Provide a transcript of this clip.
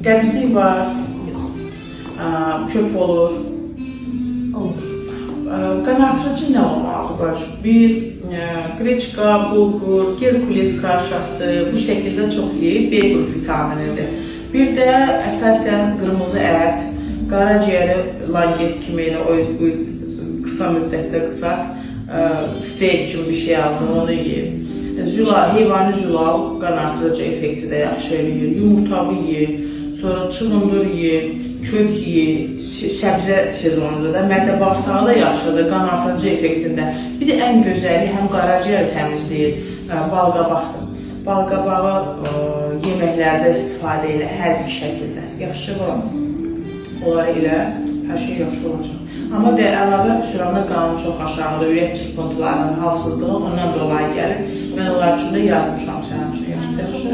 Qəmizlik var, köp olur. Qan artırıcı nə olmalıdır? Bir, qreçka, bulgur, Herkules kaşası bu şəkildə çox yeyib, B qrup vitaminidir. Bir də əsasən qırmızı ət, qaraciyəri langet kimi elə qısa müddətdə qısart, steak kimi bir şey aldım, onu yeyib. Heyvani zülal qan artırıcı effekti də yaxşı eləyir, yumurtalı yeyib, sonra çılındır yeyib, kök yeyib, səbzə sezonunda da mədə bağırsağı da yaxşıdır, qan artırıcı effektində. Bir də ən gözəli həm qaraciyər təmizləyir, balqabaqdır. Balqabağı yeməklərdə istifadə elə hər bir şəkildə. Yaxşı var. Onlar elə hər şey yaxşı olacaq. Amma əlavə sürəndə qanun çox aşağıdır, ürək çırpıntılarının halsızlığı ondan dolayı gəlir. Mən onlar üçün də yazmışam sənin üçün. Yaxşı.